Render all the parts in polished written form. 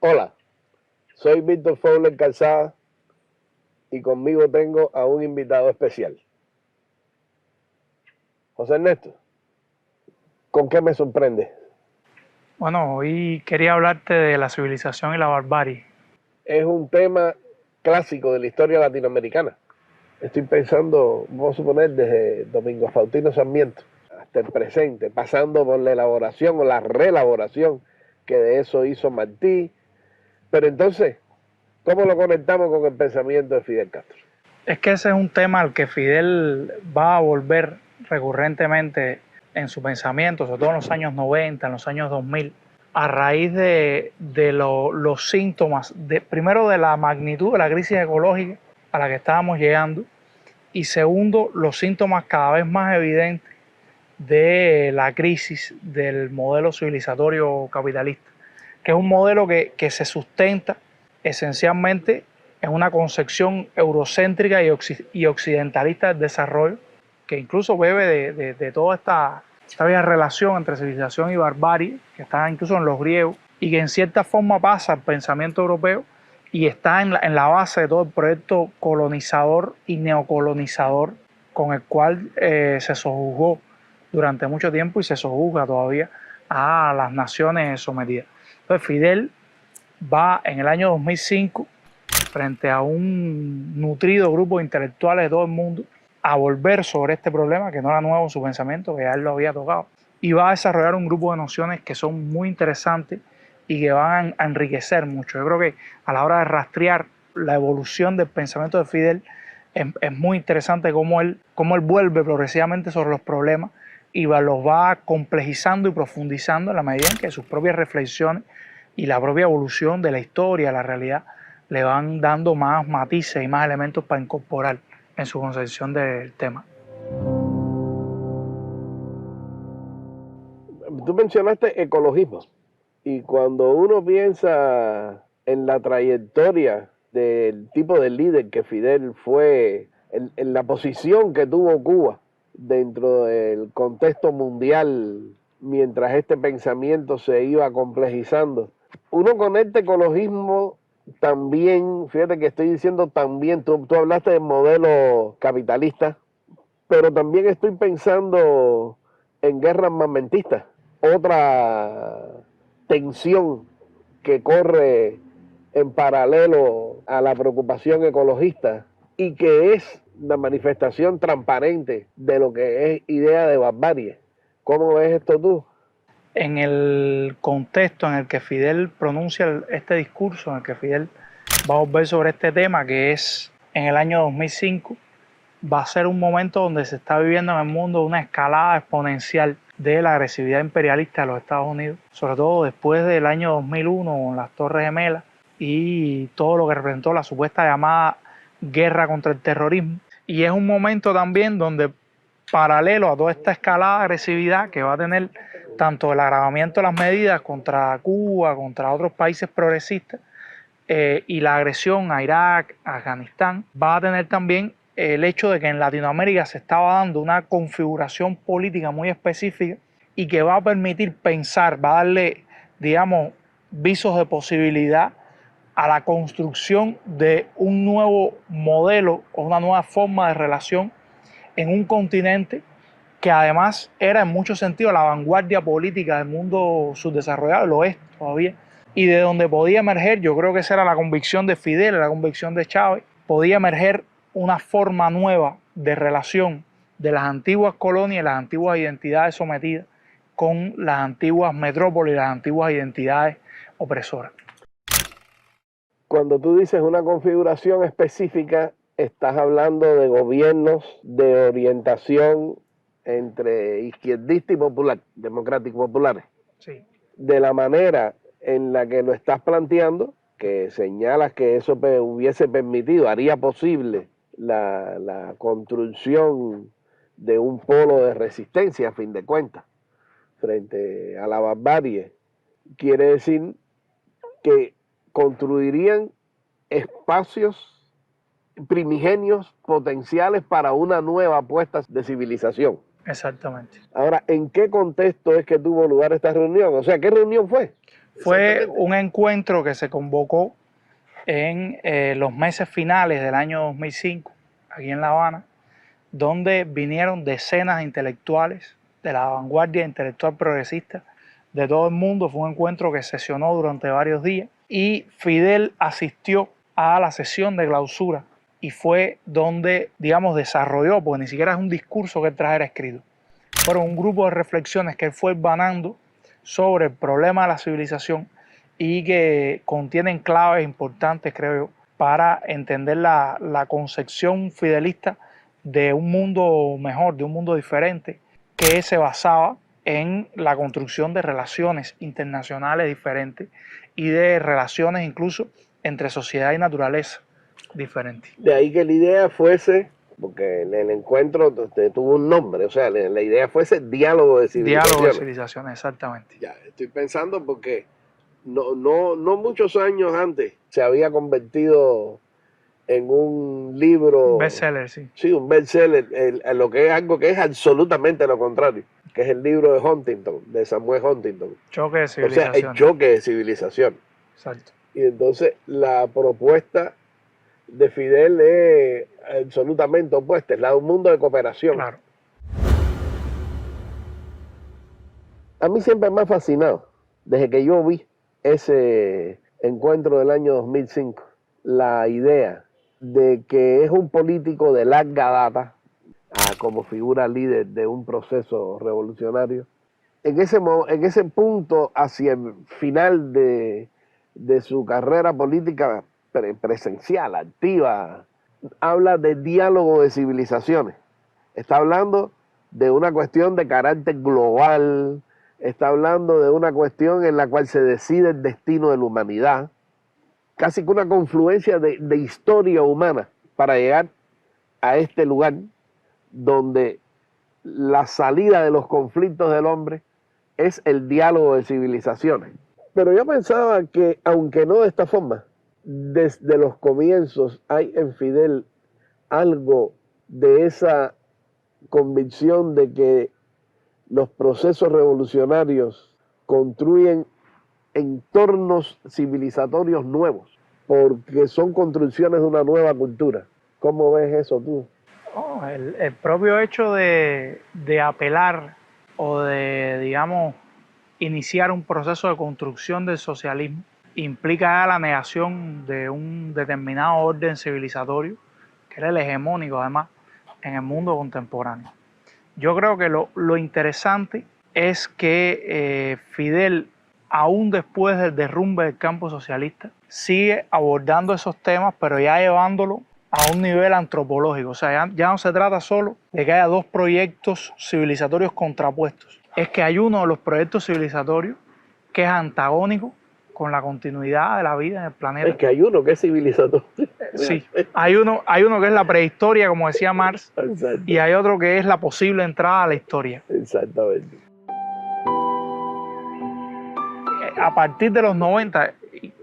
Hola, soy Víctor Fowler Calzada y conmigo tengo a un invitado especial. José Ernesto, ¿con qué me sorprende? Bueno, hoy quería hablarte de la civilización y la barbarie. Es un tema clásico de la historia latinoamericana. Estoy pensando, vamos a suponer, desde Domingo Faustino Sarmiento hasta el presente, pasando por la elaboración o la reelaboración que de eso hizo Martí. Pero entonces, ¿cómo lo conectamos con el pensamiento de Fidel Castro? Es que ese es un tema al que Fidel va a volver recurrentemente en su pensamiento, sobre todo en los años 90, en los años 2000, a raíz de los síntomas, primero de la magnitud de la crisis ecológica a la que estábamos llegando, y segundo, los síntomas cada vez más evidentes de la crisis del modelo civilizatorio capitalista, que es un modelo que se sustenta esencialmente en una concepción eurocéntrica y occidentalista del desarrollo, que incluso bebe de toda esta vieja relación entre civilización y barbarie, que está incluso en los griegos, y que en cierta forma pasa al pensamiento europeo y está en la base de todo el proyecto colonizador y neocolonizador con el cual se sojuzgó durante mucho tiempo y se sojuzga todavía a las naciones sometidas. Entonces Fidel va en el año 2005 frente a un nutrido grupo de intelectuales de todo el mundo a volver sobre este problema, que no era nuevo en su pensamiento, que ya él lo había tocado, y va a desarrollar un grupo de nociones que son muy interesantes y que van a enriquecer mucho. Yo creo que a la hora de rastrear la evolución del pensamiento de Fidel es muy interesante cómo él vuelve progresivamente sobre los problemas y los va complejizando y profundizando en la medida en que sus propias reflexiones y la propia evolución de la historia, la realidad, le van dando más matices y más elementos para incorporar en su concepción del tema. Tú mencionaste ecologismo y cuando uno piensa en la trayectoria del tipo de líder que Fidel fue, en la posición que tuvo Cuba dentro del contexto mundial mientras este pensamiento se iba complejizando, uno con este ecologismo también, fíjate que estoy diciendo también, tú hablaste del modelo capitalista, pero también estoy pensando en guerras armamentistas, otra tensión que corre en paralelo a la preocupación ecologista y que es la manifestación transparente de lo que es idea de barbarie. ¿Cómo ves esto tú? En el contexto en el que Fidel pronuncia este discurso, en el que Fidel va a volver sobre este tema, que es en el año 2005, va a ser un momento donde se está viviendo en el mundo una escalada exponencial de la agresividad imperialista de los Estados Unidos, sobre todo después del año 2001 con las Torres Gemelas y todo lo que representó la supuesta llamada guerra contra el terrorismo. Y es un momento también donde, paralelo a toda esta escalada de agresividad que va a tener tanto el agravamiento de las medidas contra Cuba, contra otros países progresistas, y la agresión a Irak, a Afganistán, va a tener también el hecho de que en Latinoamérica se estaba dando una configuración política muy específica y que va a permitir pensar, va a darle, digamos, visos de posibilidad a la construcción de un nuevo modelo o una nueva forma de relación en un continente que además era en muchos sentidos la vanguardia política del mundo subdesarrollado, lo es todavía, y de donde podía emerger, yo creo que esa era la convicción de Fidel, la convicción de Chávez, podía emerger una forma nueva de relación de las antiguas colonias y las antiguas identidades sometidas con las antiguas metrópolis, las antiguas identidades opresoras. Cuando tú dices una configuración específica, estás hablando de gobiernos de orientación entre izquierdista y popular, democrático populares. Sí. De la manera en la que lo estás planteando, que señalas que eso hubiese permitido, haría posible la construcción de un polo de resistencia, a fin de cuentas, frente a la barbarie, quiere decir que construirían espacios primigenios potenciales para una nueva apuesta de civilización. Exactamente. Ahora, ¿en qué contexto es que tuvo lugar esta reunión? O sea, ¿qué reunión fue? Fue un encuentro que se convocó en los meses finales del año 2005, aquí en La Habana, donde vinieron decenas de intelectuales de la vanguardia intelectual progresista de todo el mundo. Fue un encuentro que sesionó durante varios días y Fidel asistió a la sesión de clausura y fue donde, digamos, desarrolló, porque ni siquiera es un discurso que él trajera escrito, fueron un grupo de reflexiones que él fue banando sobre el problema de la civilización y que contienen claves importantes, creo yo, para entender la concepción fidelista de un mundo mejor, de un mundo diferente, que se basaba en la construcción de relaciones internacionales diferentes y de relaciones incluso entre sociedad y naturaleza diferentes. De ahí que la idea fuese, porque el encuentro tuvo un nombre, o sea, la idea fuese diálogo de civilizaciones. Diálogo de civilizaciones, exactamente. Ya, estoy pensando porque no muchos años antes se había convertido en un libro. Bestseller, sí. Sí, un bestseller, lo que es algo que es absolutamente lo contrario, que es el libro de Huntington, de Samuel Huntington. Choque de O sea, civilizaciones. el choque de civilización. Exacto. Y entonces la propuesta de Fidel es absolutamente opuesta, es la de un mundo de cooperación. Claro. A mí siempre me ha fascinado, desde que yo vi ese encuentro del año 2005, la idea de que es un político de larga data, como figura líder de un proceso revolucionario. En ese punto, hacia el final de su carrera política presencial, activa, habla de diálogo de civilizaciones. Está hablando de una cuestión de carácter global, está hablando de una cuestión en la cual se decide el destino de la humanidad, casi que una confluencia de historia humana para llegar a este lugar donde la salida de los conflictos del hombre es el diálogo de civilizaciones. Pero yo pensaba que, aunque no de esta forma, desde los comienzos hay en Fidel algo de esa convicción de que los procesos revolucionarios construyen entornos civilizatorios nuevos, porque son construcciones de una nueva cultura. ¿Cómo ves eso tú? Oh, el propio hecho de apelar o de, digamos, iniciar un proceso de construcción del socialismo implica la negación de un determinado orden civilizatorio, que era el hegemónico además en el mundo contemporáneo. Yo creo que lo interesante es que Fidel, aún después del derrumbe del campo socialista, sigue abordando esos temas, pero ya llevándolo a un nivel antropológico. O sea, ya no se trata solo de que haya dos proyectos civilizatorios contrapuestos. Es que hay uno de los proyectos civilizatorios que es antagónico con la continuidad de la vida en el planeta. Es que hay uno que es civilizatorio. Sí, hay uno que es la prehistoria, como decía Marx, Exacto. y hay otro que es la posible entrada a la historia. Exactamente. A partir de los 90,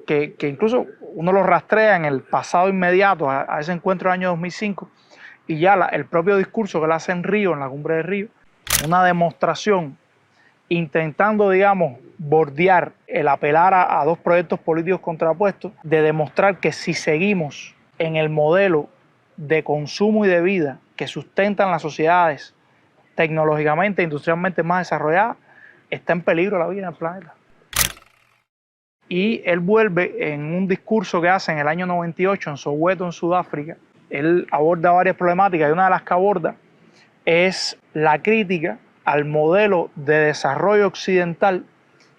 que incluso uno lo rastrea en el pasado inmediato a ese encuentro del año 2005, y ya el propio discurso que él hace en Río, en la cumbre de Río, una demostración intentando, digamos, bordear el apelar a dos proyectos políticos contrapuestos, de demostrar que si seguimos en el modelo de consumo y de vida que sustentan las sociedades tecnológicamente e industrialmente más desarrolladas, está en peligro la vida en el planeta. Y él vuelve en un discurso que hace en el año 98 en Soweto, en Sudáfrica. Él aborda varias problemáticas y una de las que aborda es la crítica al modelo de desarrollo occidental,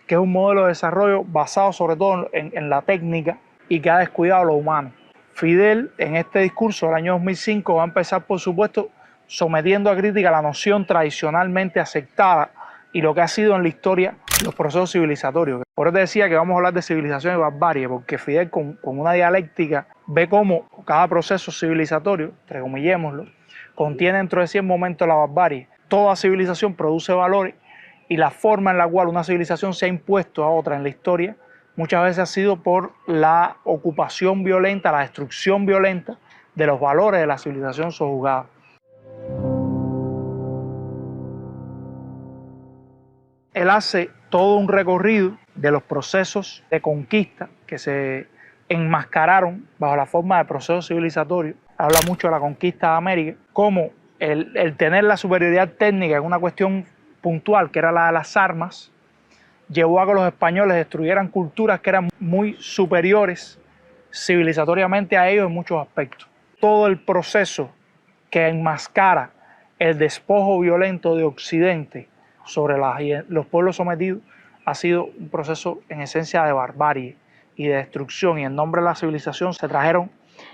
que es un modelo de desarrollo basado sobre todo en la técnica y que ha descuidado lo humano. Fidel, en este discurso del año 2005, va a empezar, por supuesto, sometiendo a crítica la noción tradicionalmente aceptada y lo que ha sido en la historia los procesos civilizatorios. Por eso te decía que vamos a hablar de civilización y barbarie, porque Fidel con una dialéctica ve cómo cada proceso civilizatorio, entrecomillémoslo, contiene dentro de sí el momento de la barbarie. Toda civilización produce valores y la forma en la cual una civilización se ha impuesto a otra en la historia muchas veces ha sido por la ocupación violenta, la destrucción violenta de los valores de la civilización sojuzgada. Él hace todo un recorrido de los procesos de conquista que se enmascararon bajo la forma de procesos civilizatorios. Habla mucho de la conquista de América, como el tener la superioridad técnica en una cuestión puntual, que era la de las armas, llevó a que los españoles destruyeran culturas que eran muy superiores civilizatoriamente a ellos en muchos aspectos. Todo el proceso que enmascara el despojo violento de Occidente sobre los pueblos sometidos ha sido un proceso en esencia de barbarie y de destrucción, y en nombre de la civilización se trajeron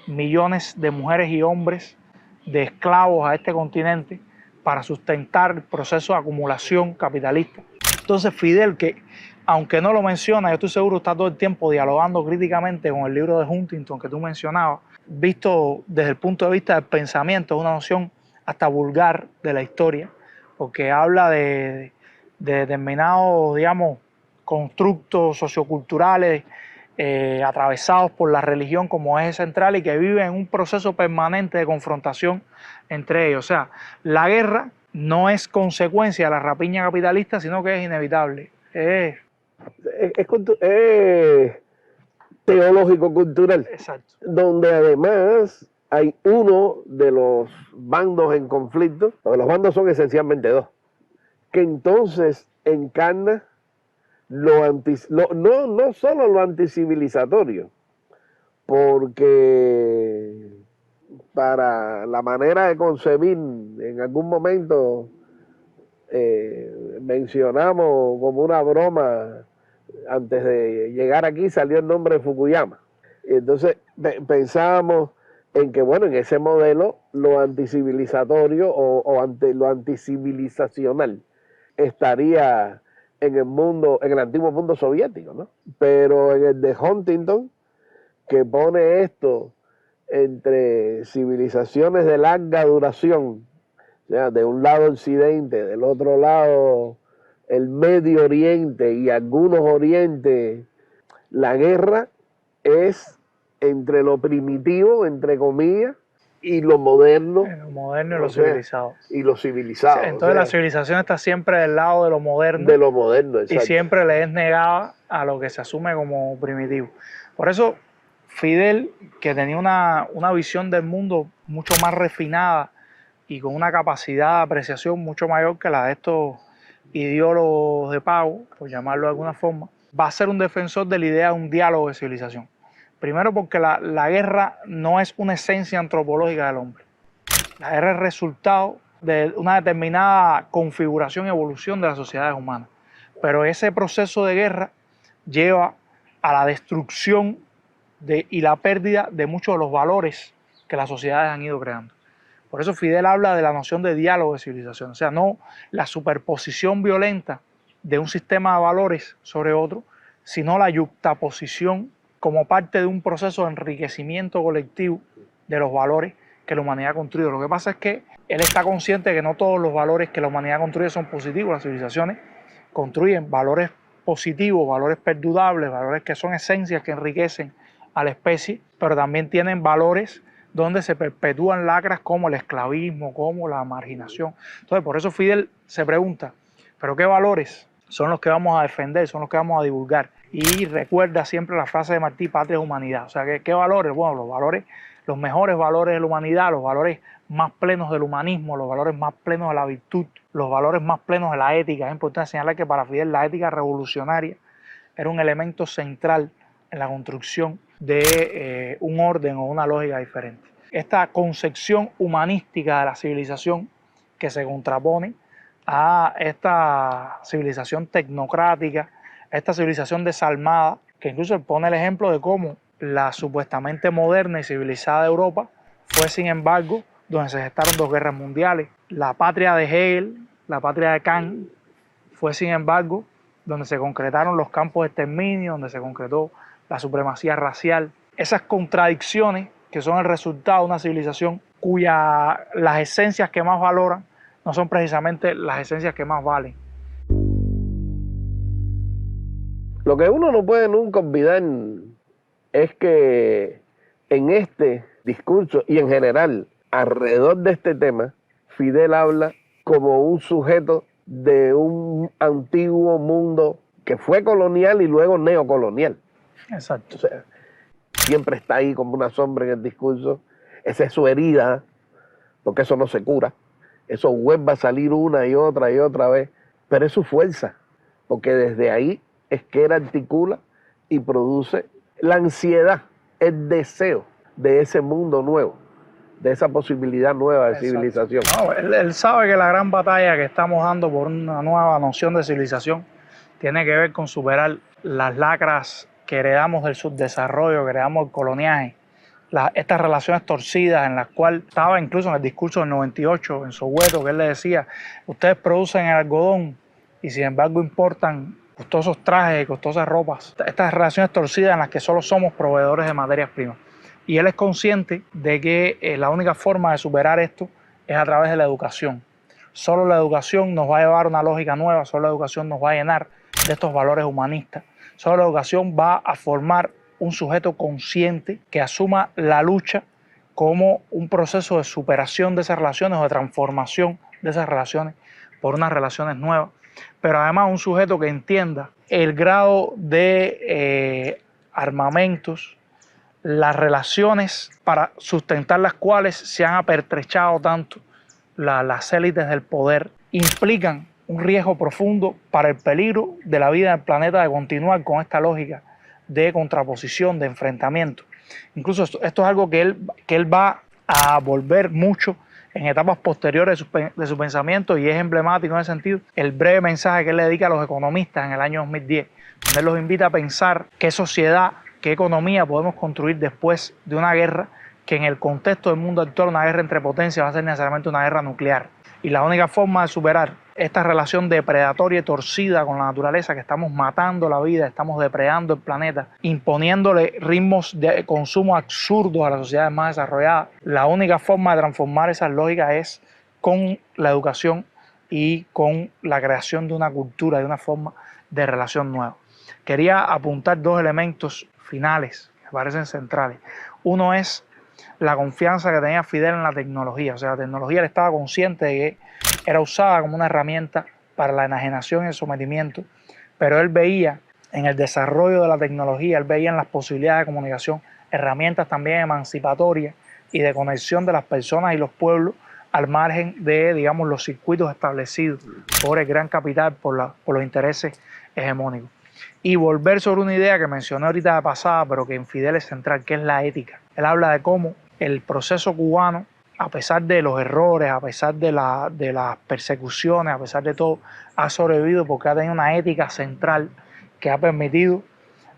millones de mujeres y hombres de esclavos a este continente para sustentar el proceso de acumulación capitalista. Entonces Fidel, que aunque no lo menciona, yo estoy seguro está todo el tiempo dialogando críticamente con el libro de Huntington que tú mencionabas, visto desde el punto de vista del pensamiento, es una noción hasta vulgar de la historia, porque habla de determinados, digamos, constructos socioculturales atravesados por la religión como eje central y que viven en un proceso permanente de confrontación entre ellos. O sea, la guerra no es consecuencia de la rapiña capitalista, sino que es inevitable. Es teológico-cultural. Exacto. Donde además hay uno de los bandos en conflicto, porque los bandos son esencialmente dos, que entonces encarna no solo lo anticivilizatorio, porque para la manera de concebir, en algún momento mencionamos como una broma, antes de llegar aquí salió el nombre de Fukuyama. Y entonces pensábamos en que, bueno, en ese modelo lo anticivilizatorio lo anticivilizacional estaría en el mundo, en el antiguo mundo soviético, ¿no? Pero en el de Huntington, que pone esto entre civilizaciones de larga duración, o sea, de un lado Occidente, del otro lado el Medio Oriente y algunos Orientes, la guerra es entre lo primitivo, entre comillas, y lo moderno. Lo moderno y lo civilizado. Y lo civilizado. Entonces la civilización está siempre del lado de lo moderno. De lo moderno, exacto. Y siempre le es negada a lo que se asume como primitivo. Por eso Fidel, que tenía una visión del mundo mucho más refinada y con una capacidad de apreciación mucho mayor que la de estos ideólogos de pago, por llamarlo de alguna forma, va a ser un defensor de la idea de un diálogo de civilización. Primero porque la guerra no es una esencia antropológica del hombre. La guerra es resultado de una determinada configuración y evolución de las sociedades humanas. Pero ese proceso de guerra lleva a la destrucción y la pérdida de muchos de los valores que las sociedades han ido creando. Por eso Fidel habla de la noción de diálogo de civilización, o sea, no la superposición violenta de un sistema de valores sobre otro, sino la yuxtaposición como parte de un proceso de enriquecimiento colectivo de los valores que la humanidad ha construido. Lo que pasa es que él está consciente de que no todos los valores que la humanidad construye son positivos. Las civilizaciones construyen valores positivos, valores perdurables, valores que son esencias que enriquecen a la especie, pero también tienen valores donde se perpetúan lacras como el esclavismo, como la marginación. Entonces, por eso Fidel se pregunta, ¿pero qué valores son los que vamos a defender, son los que vamos a divulgar? Y recuerda siempre la frase de Martí, patria es humanidad. O sea, ¿qué valores? Bueno, los valores, los mejores valores de la humanidad, los valores más plenos del humanismo, los valores más plenos de la virtud, los valores más plenos de la ética. Es importante señalar que para Fidel la ética revolucionaria era un elemento central en la construcción de un orden o una lógica diferente. Esta concepción humanística de la civilización que se contrapone a esta civilización tecnocrática, a esta civilización desalmada, que incluso pone el ejemplo de cómo la supuestamente moderna y civilizada Europa fue, sin embargo, donde se gestaron dos guerras mundiales. La patria de Hegel, la patria de Kant, fue, sin embargo, donde se concretaron los campos de exterminio, donde se concretó la supremacía racial. Esas contradicciones que son el resultado de una civilización las esencias que más valoran no son precisamente las esencias que más valen. Lo que uno no puede nunca olvidar es que en este discurso y en general alrededor de este tema, Fidel habla como un sujeto de un antiguo mundo que fue colonial y luego neocolonial. Exacto. O sea, siempre está ahí como una sombra en el discurso. Esa es su herida, porque eso no se cura. Eso vuelve a salir una y otra vez, pero es su fuerza, porque desde ahí es que él articula y produce la ansiedad, el deseo de ese mundo nuevo, de esa posibilidad nueva de civilización. No, él sabe que la gran batalla que estamos dando por una nueva noción de civilización tiene que ver con superar las lacras que heredamos del subdesarrollo, que heredamos del coloniaje, estas relaciones torcidas en las cuales estaba incluso en el discurso del 98, en Soweto, que él le decía, ustedes producen el algodón y sin embargo importan costosos trajes y costosas ropas. Estas relaciones torcidas en las que solo somos proveedores de materias primas. Y él es consciente de que la única forma de superar esto es a través de la educación. Solo la educación nos va a llevar a una lógica nueva, solo la educación nos va a llenar de estos valores humanistas. Solo la educación va a formar un sujeto consciente que asuma la lucha como un proceso de superación de esas relaciones o de transformación de esas relaciones por unas relaciones nuevas, pero además un sujeto que entienda el grado de armamentos, las relaciones para sustentar las cuales se han apertrechado tanto las élites del poder, implican un riesgo profundo para el peligro de la vida del planeta de continuar con esta lógica de contraposición, de enfrentamiento. Incluso esto es algo que él va a volver mucho en etapas posteriores de su pensamiento, y es emblemático en ese sentido el breve mensaje que él le dedica a los economistas en el año 2010, donde él los invita a pensar qué sociedad, qué economía podemos construir después de una guerra, que en el contexto del mundo actual una guerra entre potencias va a ser necesariamente una guerra nuclear. Y la única forma de superar esta relación depredatoria y torcida con la naturaleza, que estamos matando la vida, estamos depredando el planeta, imponiéndole ritmos de consumo absurdos a las sociedades más desarrolladas, la única forma de transformar esas lógicas es con la educación y con la creación de una cultura, de una forma de relación nueva. Quería apuntar dos elementos finales que me parecen centrales. Uno es la confianza que tenía Fidel en la tecnología. O sea, la tecnología, él estaba consciente de que era usada como una herramienta para la enajenación y el sometimiento, pero él veía en el desarrollo de la tecnología, él veía en las posibilidades de comunicación herramientas también emancipatorias y de conexión de las personas y los pueblos al margen de, digamos, los circuitos establecidos por el gran capital, por los intereses hegemónicos. Y volver sobre una idea que mencioné ahorita de pasada, pero que en Fidel es central, que es la ética. Él habla de cómo el proceso cubano, a pesar de los errores, a pesar de las persecuciones, a pesar de todo, ha sobrevivido porque ha tenido una ética central que ha permitido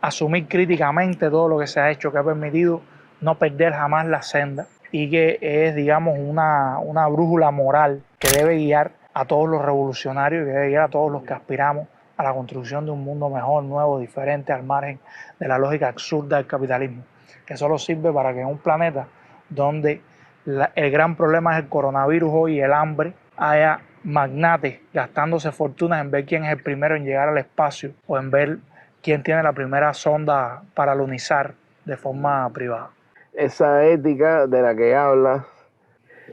asumir críticamente todo lo que se ha hecho, que ha permitido no perder jamás la senda, y que es, digamos, una brújula moral que debe guiar a todos los revolucionarios y que debe guiar a todos los que aspiramos a la construcción de un mundo mejor, nuevo, diferente, al margen de la lógica absurda del capitalismo, que solo sirve para que en un planeta donde el gran problema es el coronavirus hoy y el hambre, haya magnates gastándose fortunas en ver quién es el primero en llegar al espacio o en ver quién tiene la primera sonda para alunizar de forma privada. Esa ética de la que hablas,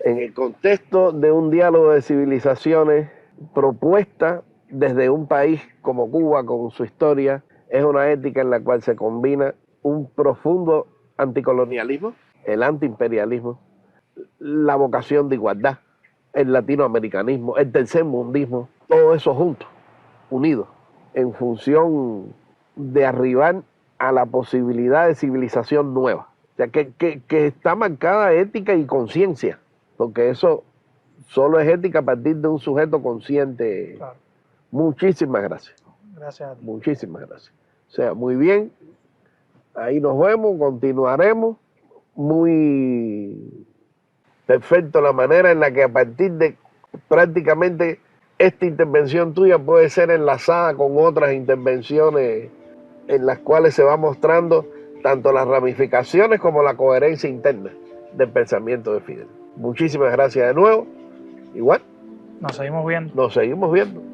en el contexto de un diálogo de civilizaciones propuesta desde un país como Cuba, con su historia, es una ética en la cual se combina un profundo anticolonialismo, el antiimperialismo, la vocación de igualdad, el latinoamericanismo, el tercermundismo, todo eso junto, unido, en función de arribar a la posibilidad de civilización nueva. O sea, que está marcada ética y conciencia, porque eso solo es ética a partir de un sujeto consciente. Claro. Muchísimas gracias. Gracias a ti. Muchísimas gracias. O sea, muy bien. Ahí nos vemos, continuaremos. Muy perfecto la manera en la que a partir de prácticamente esta intervención tuya puede ser enlazada con otras intervenciones en las cuales se va mostrando tanto las ramificaciones como la coherencia interna del pensamiento de Fidel. Muchísimas gracias de nuevo. Igual. Nos seguimos viendo. Nos seguimos viendo.